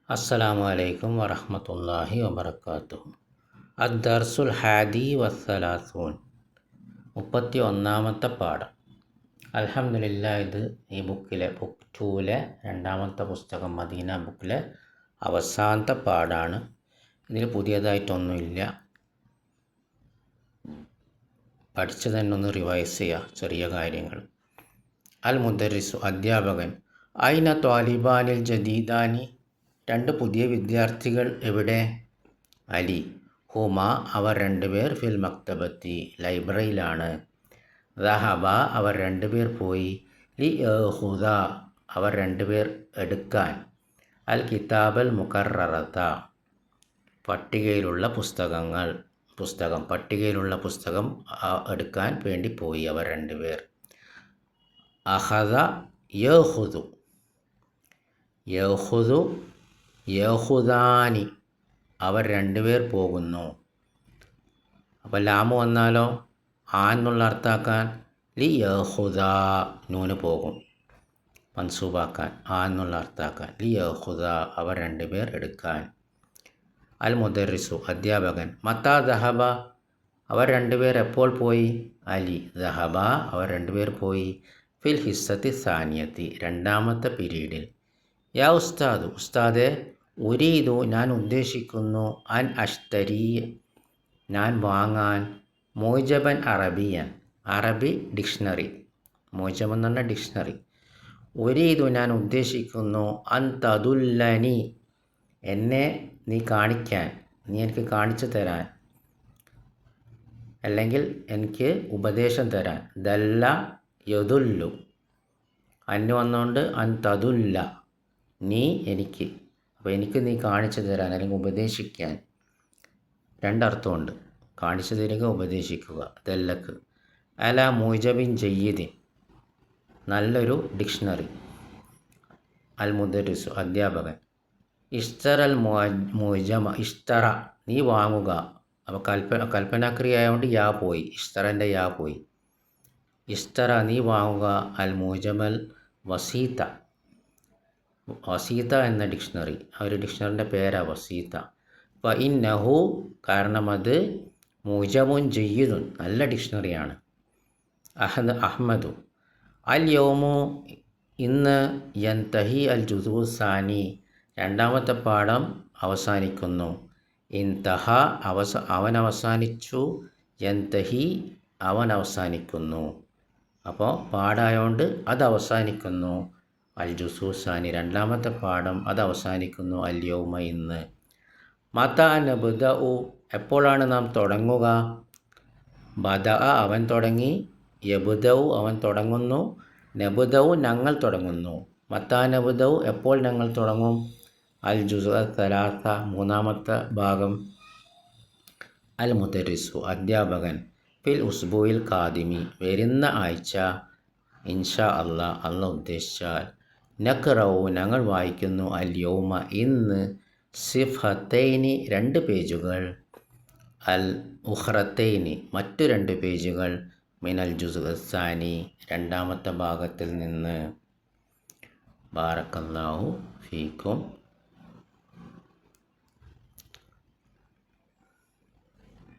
അസ്സലാമു അലൈക്കും വറഹ്മത്തുള്ളാഹി വബറകാതുഹു. അദ്ദർസുൽ ഹാദി വസ്സലാസൂൻ 31-ാമത്തെ പാഠം. അൽഹംദുലില്ലാഹ്, ഇത് ഈ ബുക്ക് 2-ലെ രണ്ടാമത്തെ പുസ്തകം മദീന ബുക്കിലെ അവസാനത്തെ പാഠമാണ്. ഇതിൽ പുതിയതായിട്ടൊന്നുമില്ല. പഠിച്ചു തന്നെ ഒന്ന് റിവൈസ് ചെയ്യുക, ചെറിയ കാര്യങ്ങൾ. അൽ മുദർരിസു, അധ്യാപകൻ. ഐന ത്വാലിബാനിൽ ജദീദാനി, രണ്ട് പുതിയ വിദ്യാർത്ഥികൾ എവിടെ? അലി. ഹുമ, അവർ രണ്ടുപേർ. ഫിൽ മക്തബത്തി, ലൈബ്രറിയിലാണ്. ദഹബ, അവർ രണ്ടുപേർ പോയി. ലി യഖുദ, അവർ രണ്ടുപേർ എടുക്കാൻ. അൽ കിതാബൽ മുഖററത, പട്ടികയിലുള്ള പട്ടികയിലുള്ള പുസ്തകം എടുക്കാൻ വേണ്ടി പോയി അവർ രണ്ടുപേർ. അഖദ യഖുദു, യഖുദു യഖുദാനി, അവർ രണ്ടുപേർ പോകുന്നു. അപ്പോൾ ലാമ് വന്നാലോ എന്നുള്ള അർത്ഥാക്കാൻ ലി യഖുദ, നൂന് പോകും, മൻസൂബാക്കാൻ എന്നുള്ള അർത്ഥാക്കാൻ ലി യഖുദ, അവർ രണ്ടുപേർ എടുക്കാൻ. അൽ മുദർരിസു, അധ്യാപകൻ. മത്താ ദഹബ, അവർ രണ്ടുപേർ എപ്പോൾ പോയി? അലി. ദഹബ, അവർ രണ്ടുപേർ പോയി. ഫിൽ ഹിസ്സത്തി സാനിയത്തി, രണ്ടാമത്തെ പീരീഡിൽ. യാ ഉസ്താദ്, ഉസ്താദെ. ഉരീദു, ഞാൻ ഉദ്ദേശിക്കുന്നു. അൻ അഷ്തരി, ഞാൻ വാങ്ങാൻ. മോജബൻ അറബിയൻ, അറബി ഡിക്ഷണറി. മോജബൻ എന്ന് പറഞ്ഞാൽ ഡിക്ഷണറി. ഉരീദു, ഞാൻ ഉദ്ദേശിക്കുന്നു. അൻ തദുല്ലനി, എന്നെ നീ കാണിക്കാൻ, നീ എനിക്ക് കാണിച്ചു തരാൻ, അല്ലെങ്കിൽ എനിക്ക് ഉപദേശം തരാൻ. ദല്ല യദുല്ലു, അന്ന് വന്നുകൊണ്ട് അൻ തദുല്ല, നീ എനിക്ക്. അപ്പോൾ എനിക്ക് നീ കാണിച്ചു തരാൻ അല്ലെങ്കിൽ ഉപദേശിക്കാൻ. രണ്ടർത്ഥമുണ്ട്, കാണിച്ചു തരിക, ഉപദേശിക്കുക. ദല്ലക്ക് അല മുജബിൻ ജയ്യിദിൻ, നല്ലൊരു ഡിക്ഷണറി. അൽ മുദർരിസു, അധ്യാപകൻ. ഇഷ്തറൽ മുജമ, ഇഷ്തറ, നീ വാങ്ങുക. അപ്പോൾ കൽപ്പനാക്രിയ ആയതുകൊണ്ട് യാ പോയി, ഇഷ്തറൻ്റെ യാ പോയി. ഇഷ്തറ, നീ വാങ്ങുക. അൽ മുജമൽ വസീത്ത, വസീത്ത എന്ന ഡിക്ഷണറി, ആ ഒരു ഡിക്ഷണറിൻ്റെ പേരാ വസീത്ത. ഫഇന്നഹു, കാരണം അത്. മുജമുൻ ജയ്യിദുൻ, നല്ല ഡിക്ഷണറിയാണ്. അഹ്മദു. അൽ യൗമു, ഇന്ന്. യൻതഹി അൽ ജുസു സാനി, രണ്ടാമത്തെ പാഠം അവസാനിക്കുന്നു. ഇൻതഹ, അവൻ അവസാനിച്ചു. യൻതഹി, അവൻ അവസാനിക്കുന്നു. അപ്പോൾ പാഠമായതുകൊണ്ട് അത് അവസാനിക്കുന്നു. അൽ ജുസു സാനി, രണ്ടാമത്തെ പാഠം അത് അവസാനിക്കുന്നു. അൽ യൗമ, ഇന്ന്. മത നബ്ദഉ, എപ്പോഴാണ് നാം തുടങ്ങുക? ബദഅ, അവൻ തുടങ്ങി. യബ്ദഉ, അവൻ തുടങ്ങുന്നു. നബ്ദഉ, ഞങ്ങൾ തുടങ്ങുന്നു. മത നബ്ദഉ, എപ്പോൾ ഞങ്ങൾ തുടങ്ങും? അൽ ജുസ് സലാസ, മൂന്നാമത്തെ ഭാഗം. അൽ മുദർരിസു, അധ്യാപകൻ. ഫിൽ ഉസ്ബുയിൽ ഖാദിമി, വരുന്ന ആഴ്ച. ഇൻഷാ അല്ലാ, അല്ല ഉദ്ദേശിച്ചാൽ. നഖ്റഉ, ഞങ്ങൾ വായിക്കുന്നു. അൽ യൗമ, ഇന്ന്. സിഫത്തൈനി, രണ്ട് പേജുകൾ. അൽ ഉഖ്റത്തൈനി, മറ്റു രണ്ട് പേജുകൾ. മിനൽ ജുസ് സാനി, രണ്ടാമത്തെ ഭാഗത്തിൽ നിന്ന്. ബാറക്കല്ലാഹു ഫീക്കും.